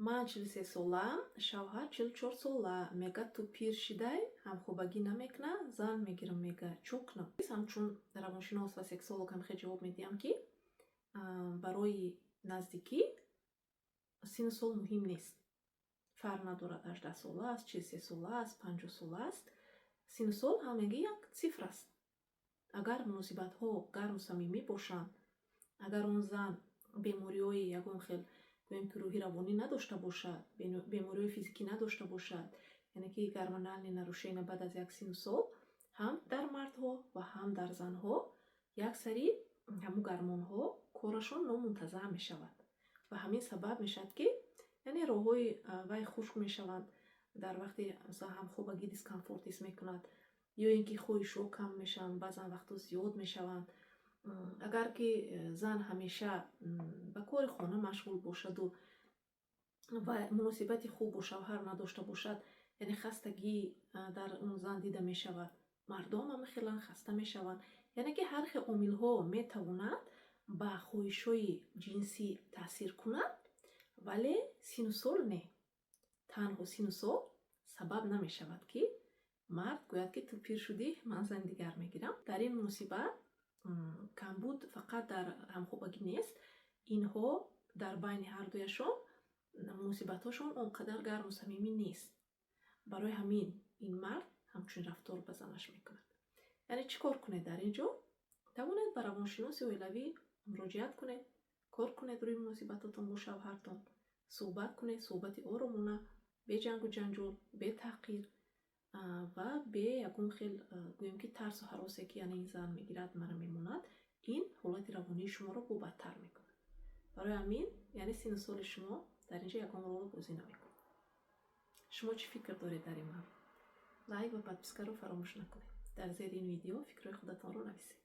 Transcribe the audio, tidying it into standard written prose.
ман 43 солаам, шавҳар 44 сола. Мега ту пир шидай, ҳамхӯбагӣ намекуна, зан мегирам, мега чун кунам. Ҳамчун равоншинос ва сексолог ҳамихе ҷавоб медиҳам, ки барои наздикӣ сину сол муҳим нест. Фарқ надорад 18 сола аст, 43 сола аст, 50 сола аст. Сину сол ҳамагӣ як цифр аст. Агар муносибатҳо гарму самимӣ бошанд, агар он зан бемориҳои ягон хел гӯем ки рӯҳӣ равонӣ надошта бошад, бемориҳои физикӣ надошта бошад, яъне ки гормонални нарушения баъд аз як сину сол, ҳам дар мардҳо ва ҳам дар занҳо яксари ҳамун гормонҳо корашон номунтазам мешавад. Ва ҳамин сабаб мешавад, ки яъне роҳҳои вай хушк мешаванд дар вақти ҳамхӯбагӣ дискомфорт ҳис мекунад, ё ин ки хоҳишҳо кам мешаванд, баъзан вақтҳо зиёд мешаванд. Агар ки зан ҳамеша ба кори хона машғул бошаду ва муносибати хуб бо шавҳар надошта бошад, яъне хастагӣ дар он зан дида мешавад. Мардом ҳам хелан хаста мешаванд. Яъне ки ҳар хел омилҳо метавонад ба хоҳишҳои ҷинсӣ таъсир кунад, вале сину сол не. Танҳо сину сол сабаб намешавад, ки мард гӯяд, ки ту пир шудӣ, ман зани дигар мегирам. Дар ин муносибат камбуд фақат дар ҳамхӯбагӣ нест, инҳо дар байни ҳардуяшон муносибатҳошон он қадар гарму самимӣ нест. Барои ҳамин ин мард ҳамчун рафтор ба занаш мекунад. яъне чӣ кор кунед дар ин ҷо? Тавонед ба равоншиноси оилавӣ муроҷиат кунед, кор кунед рӯи муносибатотон бо шавҳартон, суҳбат кунед, суҳбати оромона, бе ҷангу ҷанҷол, бе таҳқир ва бе ягон хел гӯем ки тарсу ҳаросе, ки яъне ин зан мегирад, мара мемонад. Ин ҳолати равонии шуморо бобадтар мекунад. барои ҳамин яъне сину соли шумо дар ин ҷо ягон ролро бозӣ намекунад. шумо чӣ фикр доред дар ин маврид? лайк ва подпискаро фаромӯш накунед. Дар зери ин видео фикрҳои худатонро нависед.